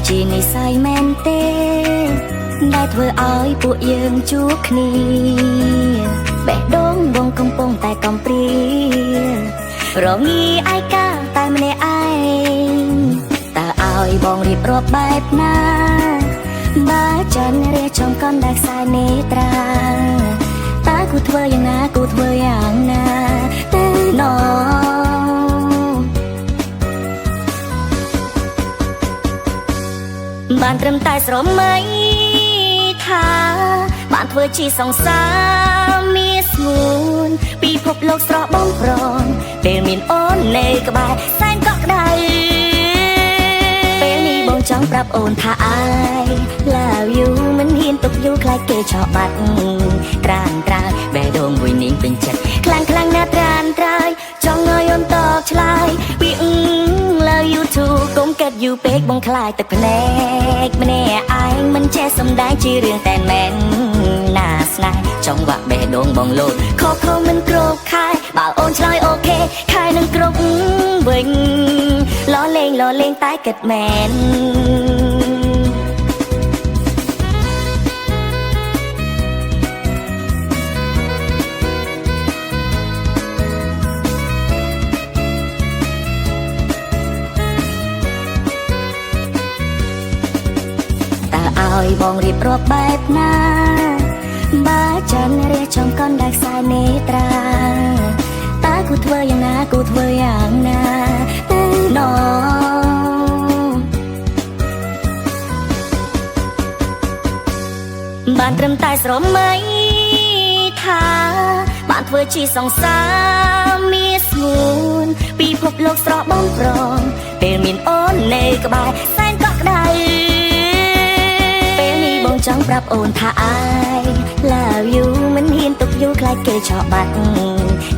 ជានិស័យមែនទេដែលធ្វើឲ្យពួកយើងជួបគ្នាបេះដូងបងកំពុងតែកំព្រារងាឯកាតែម្នាក់ឯងតើឲ្យបងរៀបរាប់បែបណាបើចាន់រះចំកណ្ដាលខ្សែនេត្រាតើគូធ្វើយ៉ាងណាគូធ្វើយ៉ាងណាទៅណបានត្រឹមតែស្រមៃថាបានធ្វើជាសង្សារមានស្ងួនពិភពលោកស្រស់បំប្រងពេលមានអូននៅក្បែរសែនកក់ក្ដៅពេលនេះបងចង់ប្រាប់អូនថា I love you មិនហ៊ានទុកយូរខ្លាចគេឆោបបាត់ត្រានត្រើយបេះដូងមួយនាងពេញចិត្តខ្លាំងខ្លាំងណាស់ត្រានត្រើយចង់ឲ្យអូនតបឆ្លើយពីlove you too កុំកាត់យូរពេកបងខ្លាចទឹកភ្នែកម្នាក់ឯងមិនចេះសំដែងជារឿងតែមែនណាស្នេហ៍ចង់វាក់បេះដូងបងលោតខកខំមិនគ្រប់ខែបើអូនឆ្លើយអូខេខែនឹងគ្រប់វិញលលេងតែគិតមែនឲ្យបងរៀបរាប់បែបណាបើចាន់រះចំកណ្ដាលខ្សែនេត្រាតើគូធ្វើយ៉ាងណាគូធ្វើយ៉ាងណាទៅណបានត្រឹមតែស្រមៃថាបានធ្វើជាសង្សារមានស្ พលោកស្រស់បំប្រងពេលមានអូននៅក្បែរសែនកក់ក្ដៅពេលនេះបងចង់ប្រាប់អូនថា I love you មិនហ៊ានទុកយូរខ្លាចគេឆក់បាត់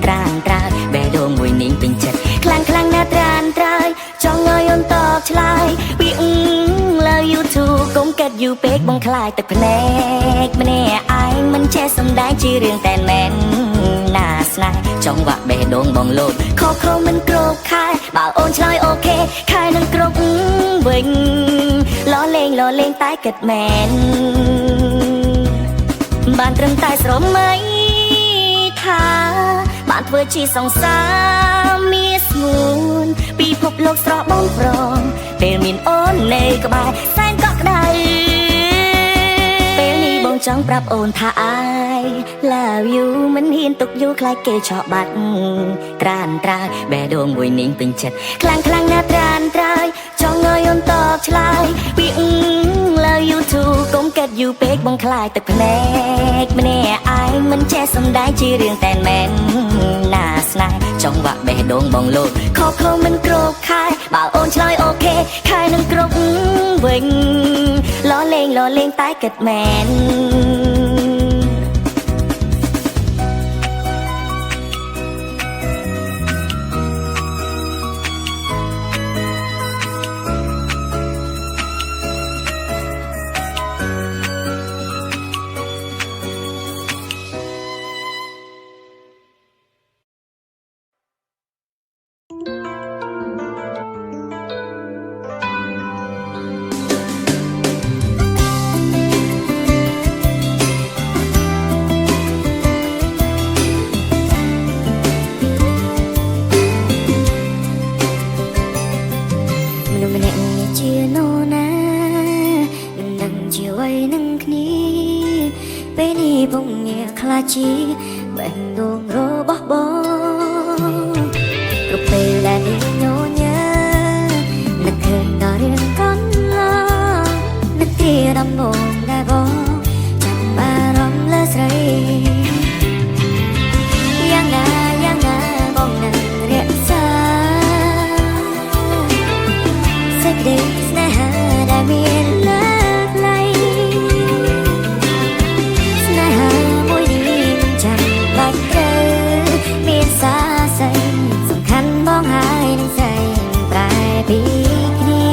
ត្រានត្រើយបេះដូងមួយនាងពេញចិត្តខ្លាំងខ្លាំងណាស់ត្រានត្រើយចង់ឲ្យអូនតបឆ្លើយពី love you too កុំកាត់យូរពេកបងខ្លាចទឹកភ្នែកម្នាក់ឯងមិនចេះសំដែងជារឿងតែមែនណាស្នេហ៍ចង់វាក់បេះដូងបងលោតខកខំមិនគ្រប់ខែបើអូនឆ្លើយអូខេខែនឹងគ្រប់វិញล้อเลงតែគិតមែនបានត្រឹមតែស្រមៃថាបានធ្វើជាសង្សារមានស្ងួនពិភពលោកស្រស់បំប្រងពេលមានអូននៅក្បែរសែនកក់ក្ដៅពេលនេះបងចង់ប្រាប់អូនថា I love you មិនហ៊ានទុកយូរខ្លាចគេឆក់បាត់ត្រានត្រើយបេះដូងមួយនាងពេញចិត្តខ្លាំងខ្លាំងណាស់ត្រានត្រើយចង់ឲ្យអូនតបឆ្លើយពី love you too កុំកាត់យូរពេកបងខ្លាចទឹកភ្នែកម្នាក់ឯងមិនចេះសំដែងជារឿងតែមែនណាស្នេហ៍ចង់វាក់បេះដូងបងលោតខកខំមិនគ្រប់ខែបើអូនឆ្លើយអូខេខែនឹងគ្រប់វិញล้อเลงតែគិតមែនជាបេះដូងរបស់បងគ្រប់ពេលដែលនាងញញើនឹកឃើញដល់រឿងកន្លងនឹកទីដំបូងដែលបងចាប់អារម្មណ៍លើស្រីយ៉ាងណាបងនឹងរក្សាសេចក្តីស្នេហាដែលមានលើកឡៃបាច់ត្រូវមានសាស័យសំខាន់បងហើយនឹងស្រីប្រែពីគ្នា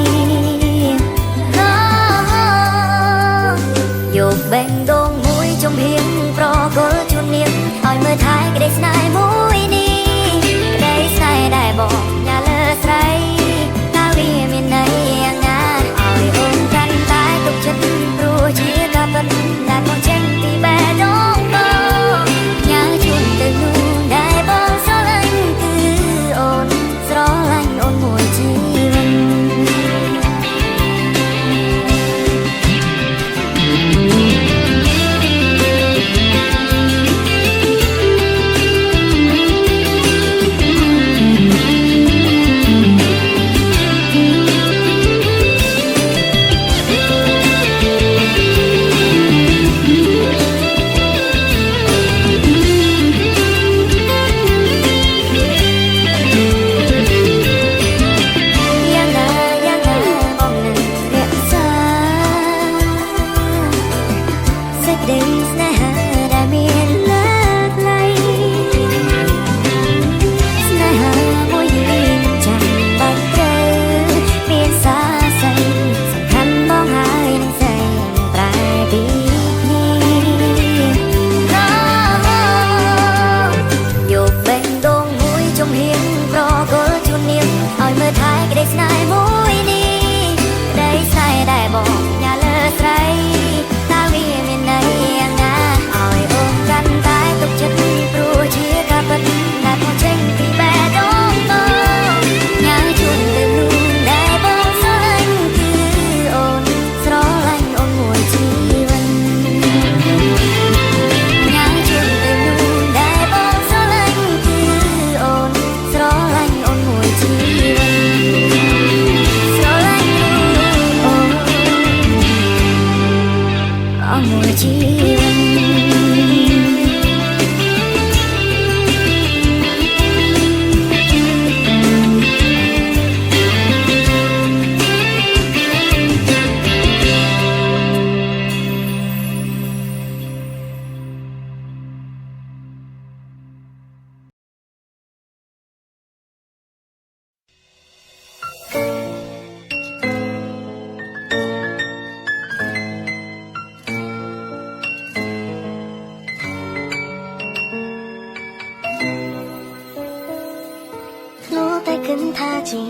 តែគិនថាជា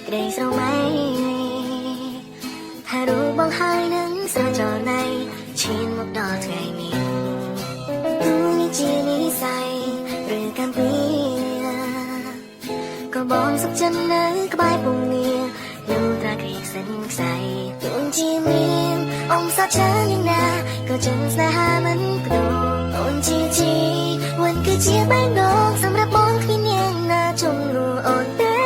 ក្តីស្រមៃថារូបបងហើយនឹងស្រចលនៃឈានមកដល់ថ្ងៃនេះទូនេះជានិស័យឬកម្មពីក៏បងសុខចិត្តនៅក្បែរពងងារយូរត្រាគ្រីក្សិនខ្សែទូនជាមានអំសាច្រើនយ៉ាងណាក៏ចឹងស្នេហាមិនព្រោះអូនជាวันគឺជាបែងដងសម្រាប់បងគ្មាននាងណាជុំលួអូនទេ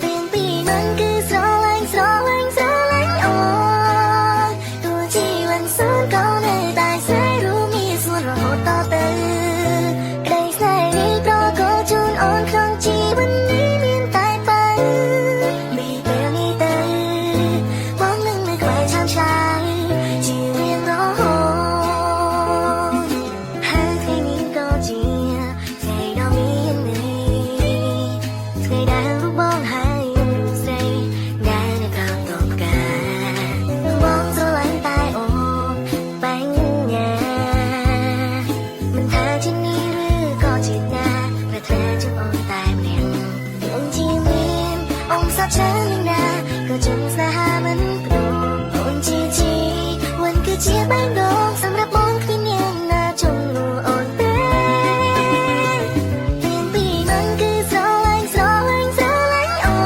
ពេលពីมันគឺស្រឡាញ់អូនទោះជីវិតសូនក៏នៅតែស្នេហ៍រួមមានส่วนរហូតតទៅក្តីស្នេហ៍នេះប្រកបជូនអូនក្នុងជីវិតនេះមានតែបើពីពេលនេះទៅបងនឹងនៅក្បែរឆាំឆ្លាយជារៀងរហូតច្រើនណាក៏ចឹងស្នេហាមិនព្រោះអូនជាวันគឺជាបែងដងសម្រាប់បងគ្មាននាងណាជុំលួអូនទេពេលពីมันគឺស្រឡាញ់អូ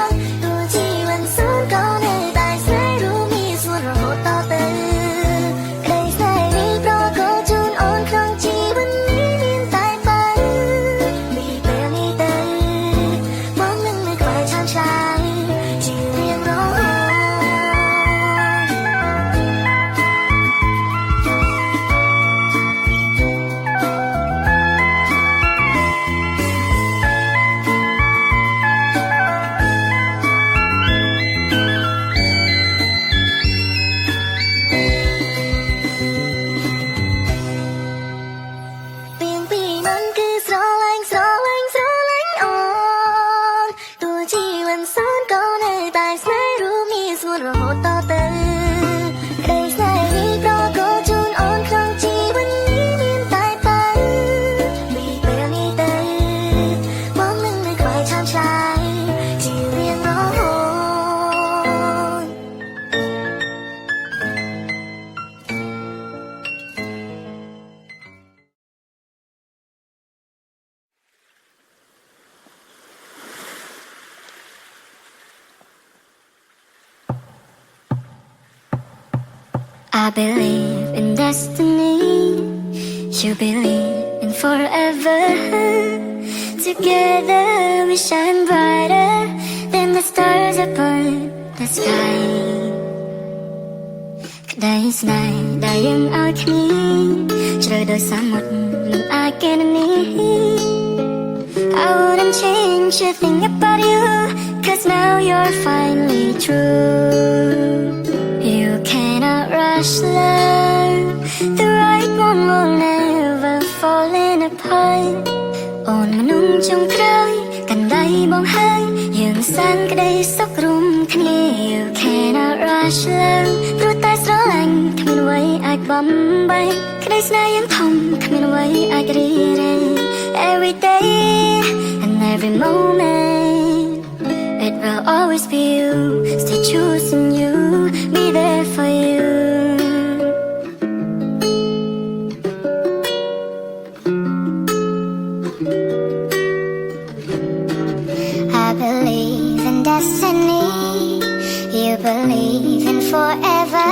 នទោះជីវិតសូនក៏នៅតែស្នេហ៍រួមមានส่วนរហូតតទៅក្តីស្នេហ៍នេះប្រកបជូនអូនក្នុងជីវិតនេះមានតែបើពីពេលនេះទៅបងនឹងនៅក្បែរឆាំឆ្លាយជារៀងរហូតពេលពីมันគឺស្រឡាញ់អូនទោះជីវិតសូនក៏នៅតែស្នេហ៍រួមមានส่วนរហូតតទៅក្តីស្នេហ៍នេះប្រកបជូនអូនក្នុងជីវិតនេះមានតែបើពីពេលនេះទៅបងនឹងនៅក្បែរឆាំឆ្លាយជារៀងរហូតI believe in destiny. You believe in forever. Together we shine brighter than the stars upon the sky. ក្តីស្នេហ៍ដែលយើងឲ្យគ្នាជ្រៅដោយសមុទ្រមិនអាចកេណ្ឌនា I wouldn't change a thing about you, 'cause now you're finally true. You cannot rush love, the right one will never fall in apart. អូនមនុស្សចុងក្រោយកាន់ដៃបងហើយយើងសាងក្តីសុខរួមគ្នា You cannot rush love, ព្រោះតែស្រឡាញ់គ្មានអ្វីអាចបំបែកក្តីស្នេហ៍យ៉ាងធំគ្មានអ្វីអាចរីរែង Every day and every moment it will always be you, still choosing you, be there for you. I believe in destiny, you believe in forever.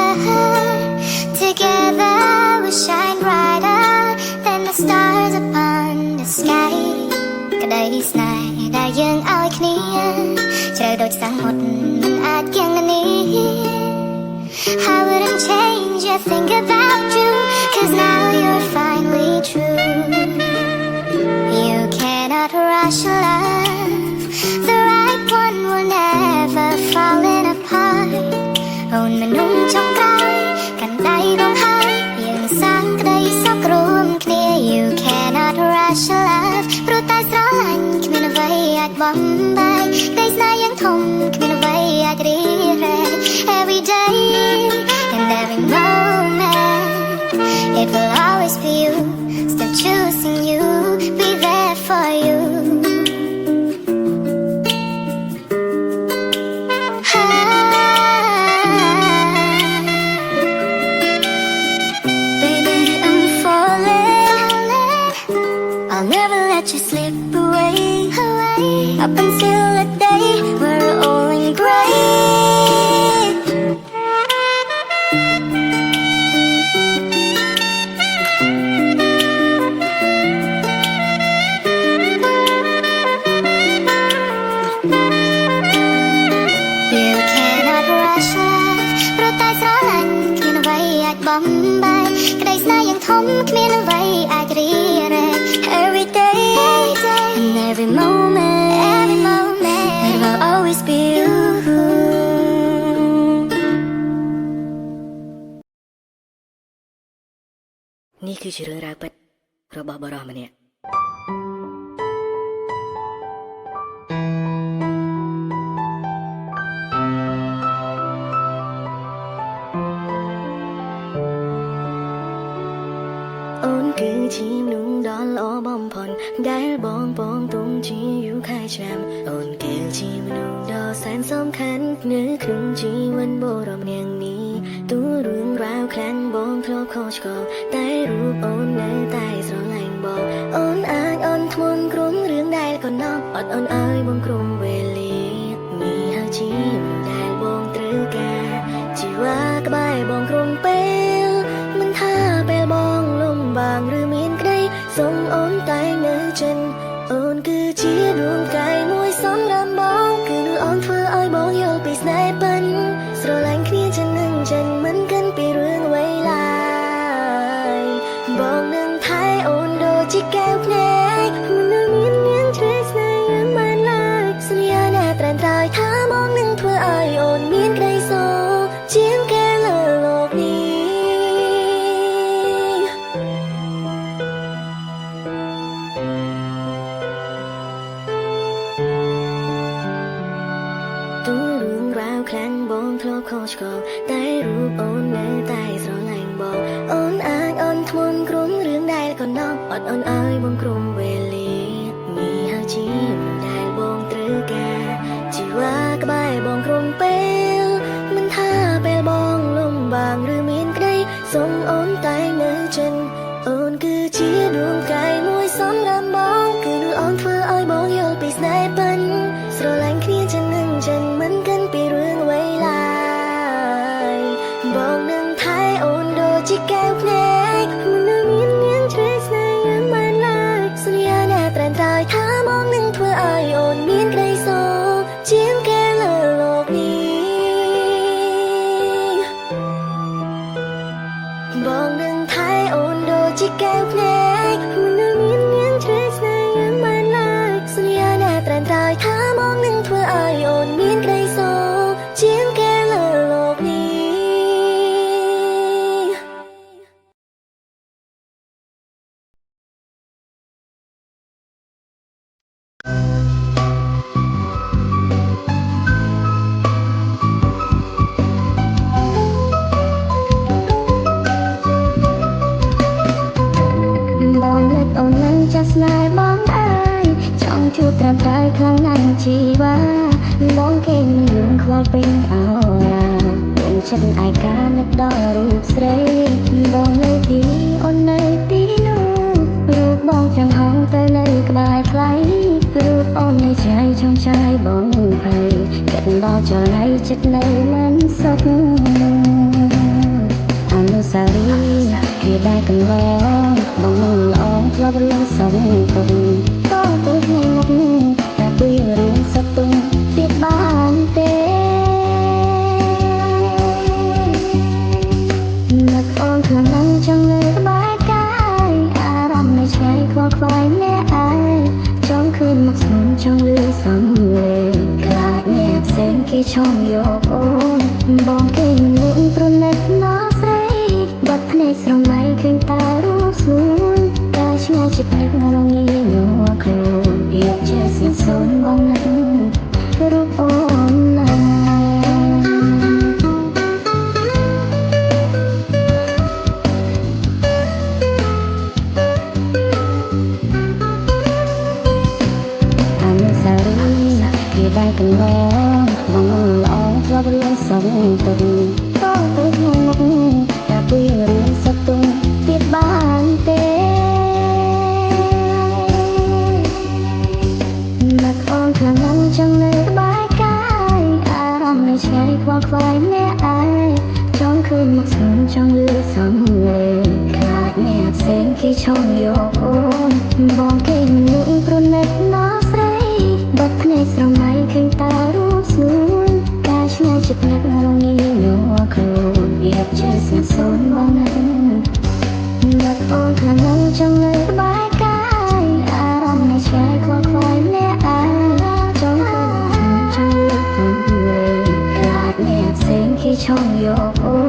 Together we shine brighter than the stars upon the sky. ក្តីស្នេហ៍ដែលយើងឲ្យគ្នាជ្រៅដូចសមុទ្រមិនអាចគៀងនា I wouldn't change a thing about you, 'cause now you're finally true. You cannot rush love, the right one will never fall in apart. អូនមនុស្សចុងក្រោយកាន់ដៃបងហើយយើងសាងក្តីសុខរួមគ្នា You cannot rush love, ព្រោះតែស្រឡាញ់គ្មានអ្វីអាចបំបែកក្តីស្នេហ៍យ៉ាងធំគ្មានអ្វីអាចរីរែក Every day and every moment it will always be you, still choosing you, be there for you. I'll never let you slip away, up until the day we're all in gray. You cannot rush life ព្រោះតែស្រឡាញ់គ្មានអ្វីអាចបំបែកក្តីស្នេហ៍យ៉ាងធំគ្មានអ្វីអាចរីរែក Every day and every moment it will always be you នេះគឺជារឿងរ៉ាវពិតរបស់បរិសម្នាក់ជាមនុស្សដ៏ល្អបំផុតដែលបងទុំជាយូរខែឆ្នាំអូនគឺជាមនុស្សដ៏សែនសំខាន់នៅក្នុងជីវិតបរិម្នាក់នេះទូរឿងរ៉ាវខ្លាំងបងធ្លាប់ខុសឆ្គងតែរូបអូននៅតែស្រឡាញ់បងអូនអាចអូនធ្ងន់ក្រុមរឿងដែលកណ្ដោបអត់អូនអើយបងក្រុមវេលានេះហើយជាមនុស្សដែលបងត្រូវការជីវ៉ាក្បែរបងក្រុមពេលមិនថាពេលបងលំបាកឬមានក្តីសូមអូនតែនៅចិនអូនគឺជាដួងកាយមួយសម្រាប់បងគឺនឹងអូនធ្វើឲ្យបងយល់ពីស្នេហ៍ពិនស្រឡាញ់គ្នាចិននឹងចិនមិនគិនពីរឿងអ្វីឡើយបងនឹងថែអូនដូចជាកែវភ្នែកមិននឹងមាននាងជ្រែកស្នេហ៍យ៉ាងម៉េចឡើយសន្យាណាត្រែមត្រូវថាបងនឹងធ្វើឲ្យអូនមានក្តីសុខជាងគេលើលោកនេះខ្លាំងបងធ្លាប់ខុសឆ្គងតែរូបអូននៅតែស្រឡាញ់បងអូនអាចអូនធ្ងន់ក្រុមរឿងដែលកណ្ដោបអត់អូនអើយបងក្រុមវេលានេះហើយជាមនុស្សដែលបងត្រូវការជីវ៉ាក្បែរបងក្រុមពេលមិនថាពេលបងលំបាកឬមានក្តីសូមអូនតែនៅចិនអូនគឺជាដួងកាយមួយសម្រាប់បងគឺនឹងអូនធ្វើឲ្យបងយល់ពីស្នេហ៍ពិនស្រឡាញ់គ្នាចិននឹងចិនមិនគិនពីរឿងអ្វីឡើយបងនឹងថែអូនដូចជាកែវភ្នែកមិននឹងមាននាងជ្រែកស្នេហ៍យ៉ាងម៉េចឡើយសន្យាណាត្រែមត្រូវថាបងនឹងធ្វើឲ្យអូនមានក្តីសុខជាងគេលើលោកនេះបងនឹងថែអូនដូចជាកែវភ្នែកមិននឹងមាននាងជ្រែកស្នេហ៍យ៉ាងម៉េចឡើយសន្យាណាត្រែមត្រូវថាបងនឹងធ្វើឲ្យអូនមានក្តីសុខជាងគេលើលោកនេះបងលើកអូននឹងចាស់ស្នេហ៍បងអើយចង់ជួបត្រាំតែខ្លាំងណាស់ជីវ៉ាបងគេមិនលួងខ្វល់ពេញអោរាបងចិត្តឯកានឹកដល់រូបស្រីបងនៅទីអូននៅទីនោះរូបបងចង្ហងទៅនៅក្បែរថ្លៃរូបអូននៅใจចង់ចាយបងភ័យគិតដល់ចល័យចិត្តនៅមិនសុខអនុស្សាវរីយ៍គេដែលកន្លងបងនឹងល្អធ្លាប់រឿងសងទុំតោះទៅក្នុងមុខតែពីរឿងសត្វទុំទៀតបានទេនឹកអូនខ្លាំងណាស់ចង់លើក្បែរកាយអារម្មណ៍នៅឆ្ងាយខ្វល់ខ្វាយអ្នកឯងចង់ឃើញមុខស្មុំចង់លឺសំឡេងខ្លាចអ្នកផ្សេងគេឈប់យកអូនបងគេលួងប្រណិតណាស្រីបាត់ភ្នែកស្រមៃឃើញតែរូបស្មួនតែឆ្ងាយចិត្តនឹករងាញ័រខ្លួនយកជាស្ងសូនបងនឹករូបអូនណាអនុស្សាវរីយ៍គេដែលកន្លងបងល្អធ្លាប់រឿងសងទុំតោះទៅក្នុងមុខតែពីរឿងសត្វទុំទៀតបានទេ ឆោយកអូនបងគេមនុស្សប្រណិតណាស្រីបាត់ភ្នែកស្រមៃឃើញតារូបស្ងួនការឆ្ងាយចិត្តនឹករងាញ័រខ្លួនវាជាស្ងាត់សូន្យបងណាបាត់អូនខាងនឹងចង់នៅក្បែរកាយអារម្មណ៍នៃឆ្ងាយខ្វល់ខ្វាយម្នាក់ឯងចង់ឃើញចង់លើកទៅខ្លាចអ្នកផ្សេងគេឆោយកអូ